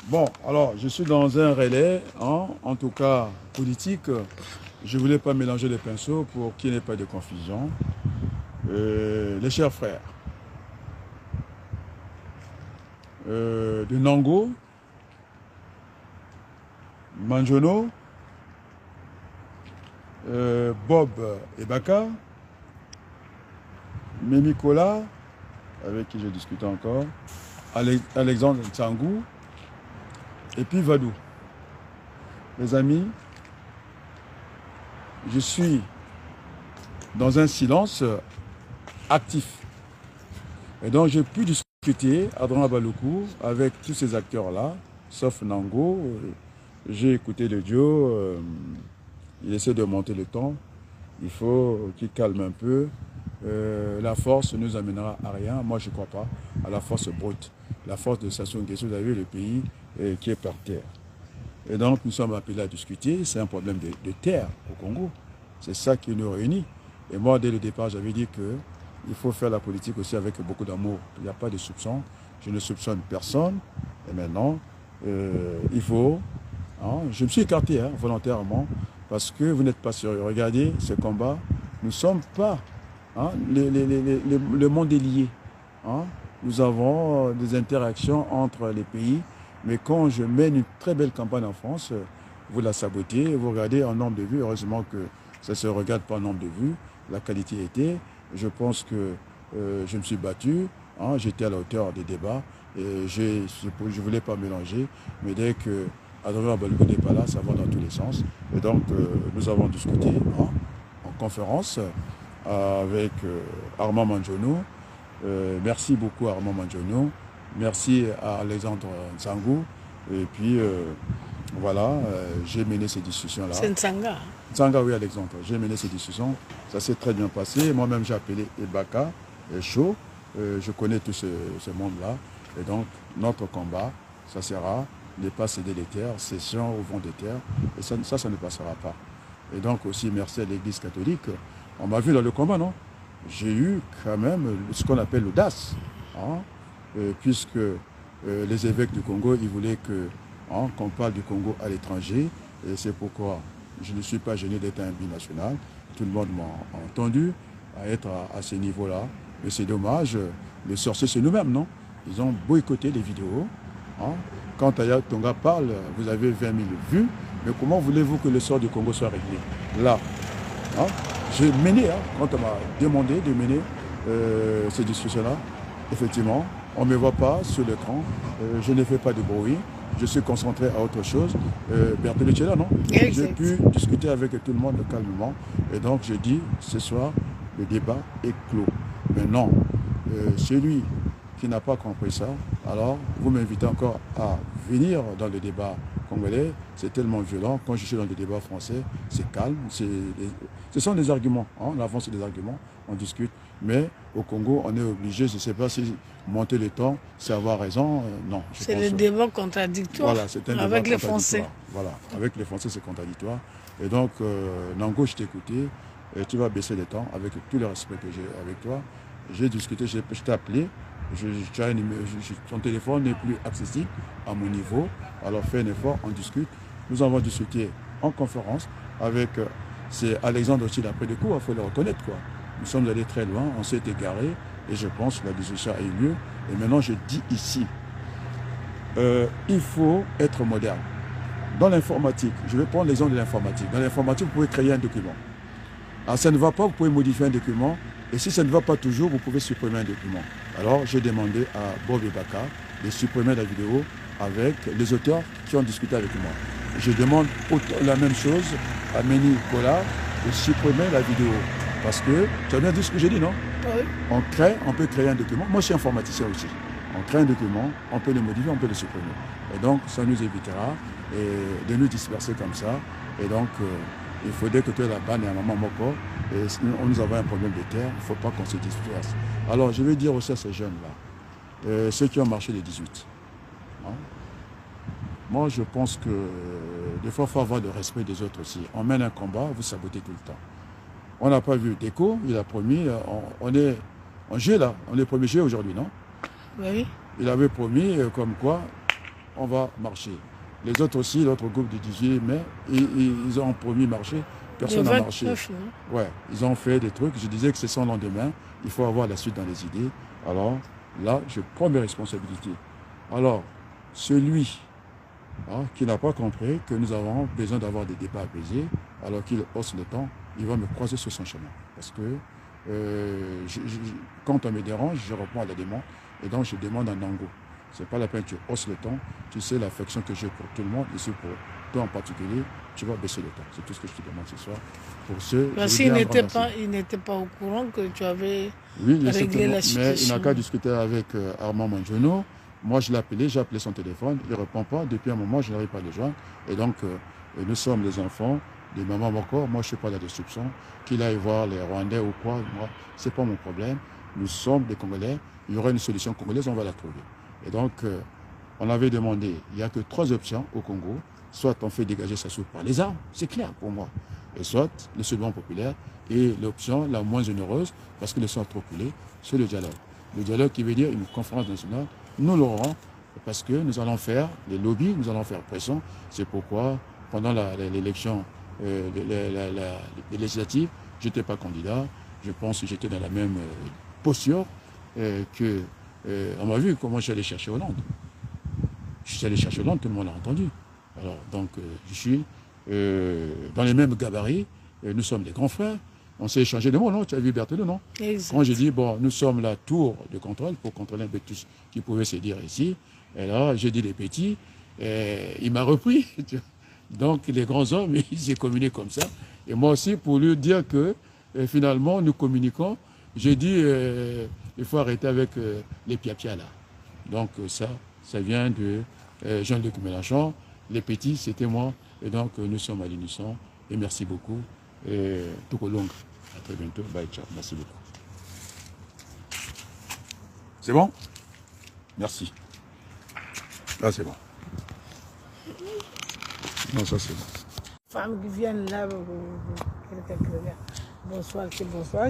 Bon, alors, je suis dans un relais, hein, en tout cas politique. Je ne voulais pas mélanger les pinceaux pour qu'il n'y ait pas de confusion. Les chers frères, de Nango, Manjono, Bob Ebaka, Mémikola, avec qui j'ai discuté encore, Alexandre Tsangou, et puis Vadou. Mes amis, je suis dans un silence actif. Et donc j'ai pu discuter à Baloukou avec tous ces acteurs-là, sauf Nango. J'ai écouté le duo, il essaie de monter le ton. Il faut qu'il calme un peu. La force nous amènera à rien. Moi, je ne crois pas à la force brute. La force de Sassou Nguesso, vous avez vu le pays qui est par terre. Et donc, nous sommes appelés à discuter. C'est un problème de terre au Congo. C'est ça qui nous réunit. Et moi, dès le départ, j'avais dit qu'il faut faire la politique aussi avec beaucoup d'amour. Il n'y a pas de soupçon. Je ne soupçonne personne. Et maintenant, il faut... Hein, je me suis écarté volontairement parce que vous n'êtes pas sérieux. Regardez ce combat. Nous ne sommes pas... Hein, le monde est lié. Hein. Nous avons des interactions entre les pays. Mais quand je mène une très belle campagne en France, vous la sabotez, vous regardez en nombre de vues. Heureusement que ça ne se regarde pas en nombre de vues. La qualité était. Je pense que je me suis battu. Hein, j'étais à la hauteur des débats. Et je ne voulais pas mélanger. Mais dès que Adrien Baloukou n'est pas là, ça va dans tous les sens. Et donc, nous avons discuté en conférence avec Armand Manjono. Merci beaucoup Armand Manjono. Merci à Alexandre Tsangou. Et puis, voilà, j'ai mené ces discussions-là. C'est Ntsanga. Ntsanga, oui, Alexandre. J'ai mené ces discussions. Ça s'est très bien passé. Moi-même, j'ai appelé Ebaka, Chaud. Je connais tout ce monde-là. Et donc, notre combat, ça sera ne pas céder les terres, cession au vent des terres. Et ça ne passera pas. Et donc, aussi, merci à l'Église catholique. On m'a vu dans le combat, non? J'ai eu quand même ce qu'on appelle l'audace. Hein, puisque les évêques du Congo, ils voulaient qu'on parle du Congo à l'étranger. Et c'est pourquoi je ne suis pas gêné d'être un binational. Tout le monde m'a entendu à être à ce niveau-là. Mais c'est dommage, les sorciers, c'est nous-mêmes, non? Ils ont boycotté les vidéos. Hein. Quand Aya Tonga parle, vous avez 20 000 vues. Mais comment voulez-vous que le sort du Congo soit réglé? Là, hein, j'ai mené, quand on m'a demandé de mener ces discussions-là, effectivement, on ne me voit pas sur l'écran, je ne fais pas de bruit, je suis concentré à autre chose. Bertolucci est là, non? J'ai pu discuter avec tout le monde calmement. Et donc, je dis, ce soir, le débat est clos. Maintenant, celui qui n'a pas compris ça, alors vous m'invitez encore à venir dans le débat congolais. C'est tellement violent. Quand je suis dans le débat français, c'est calme. Ce sont des arguments. Hein, on avance des arguments, on discute. Mais au Congo, on est obligé, je ne sais pas si monter le temps, c'est avoir raison. Non. C'est le débat contradictoire avec les Français. Voilà, avec les Français, c'est contradictoire. Et donc, Nango, je t'ai écouté. Et tu vas baisser le temps avec tout le respect que j'ai avec toi. J'ai discuté, je t'ai appelé. Ton téléphone n'est plus accessible à mon niveau. Alors fais un effort, on discute. Nous avons discuté en conférence avec c'est Alexandre aussi d'après des coups, il faut le reconnaître, quoi. Nous sommes allés très loin, on s'est égaré et je pense que la discussion a eu lieu. Et maintenant je dis ici, il faut être moderne. Dans l'informatique, je vais prendre l'exemple de l'informatique. Dans l'informatique, vous pouvez créer un document. Alors ça ne va pas, vous pouvez modifier un document. Et si ça ne va pas toujours, vous pouvez supprimer un document. Alors, j'ai demandé à Bob Ebaka de supprimer la vidéo avec les auteurs qui ont discuté avec moi. Je demande la même chose à Méni Kola de supprimer la vidéo. Parce que, tu as bien dit ce que j'ai dit, non? Oui. On peut créer un document. Moi, je suis informaticien aussi. On crée un document, on peut le modifier, on peut le supprimer. Et donc, ça nous évitera de nous disperser comme ça. Et donc, il faudrait que tu aies la banne et un moment moko. Et nous avons un problème de terre, il ne faut pas qu'on se disperse. Alors, je vais dire aussi à ces jeunes-là, ceux qui ont marché les 18. Hein? Moi, je pense que des fois, il faut avoir le respect des autres aussi. On mène un combat, vous sabotez tout le temps. On n'a pas vu Déco, il a promis, on est en jeu là, on est premier jeu aujourd'hui, non? Oui. Il avait promis comme quoi on va marcher. Les autres aussi, l'autre groupe du 18 mai, ils ont promis marcher. Personne n'a marché. Ouais, ils ont fait des trucs. Je disais que c'est son lendemain. Il faut avoir la suite dans les idées. Alors là, je prends mes responsabilités. Alors, celui qui n'a pas compris que nous avons besoin d'avoir des débats apaisés, alors qu'il hausse le temps, il va me croiser sur son chemin. Parce que quand on me dérange, je réponds à la demande. Et donc, je demande un Nango. Ce n'est pas la peine que tu hausses le temps. Tu sais l'affection que j'ai pour tout le monde, et c'est pour toi en particulier, tu vas baisser le temps. C'est tout ce que je te demande ce soir. Pour ceux, parce qu'il n'était pas au courant que tu avais réglé la situation. Mais il n'a qu'à discuter avec Armand Manjono. Moi, je l'ai appelé, j'ai appelé son téléphone. Il ne répond pas. Depuis un moment, je n'arrive pas à le joindre. Et donc, nous sommes les enfants de Maman Moko. Moi, je ne suis pas la destruction. Qu'il aille voir les Rwandais ou quoi, moi, ce n'est pas mon problème. Nous sommes des Congolais. Il y aura une solution congolaise, on va la trouver. Et donc, on avait demandé, il n'y a que 3 options au Congo. Soit on fait dégager sa soupe par les armes, c'est clair pour moi. Et soit le soulèvement populaire. Et l'option la moins généreuse, parce que le sang trop coulé, c'est le dialogue. Le dialogue qui veut dire une conférence nationale, nous l'aurons, parce que nous allons faire les lobbies, nous allons faire pression. C'est pourquoi, pendant l'élection législative, je n'étais pas candidat. Je pense que j'étais dans la même posture que... on m'a vu comment je suis allé chercher Hollande. Je suis allé chercher Hollande, tout le monde l'a entendu. Alors, donc, je suis dans les mêmes gabarits. Nous sommes des grands frères. On s'est échangé des mots, non? Tu as vu Berthelot, non? Exact. Quand j'ai dit, bon, nous sommes la tour de contrôle pour contrôler un peu tout ce qui pouvait se dire ici. Et là, j'ai dit les petits. Et il m'a repris. Donc, les grands hommes, ils s'est communiqué comme ça. Et moi aussi, pour lui dire que finalement, nous communiquons, j'ai dit, il faut arrêter avec les piapia là. Donc, ça vient de Jean-Luc Mélenchon. Les petits, c'était moi. Et donc, nous sommes à l'unisson. Et merci beaucoup. Et tout au long. À très bientôt. Bye, ciao. Merci beaucoup. C'est bon? Merci. Là, c'est bon. Non, ça, c'est bon. Femmes qui viennent là, quelqu'un qui regarde. Bonsoir, c'est bonsoir.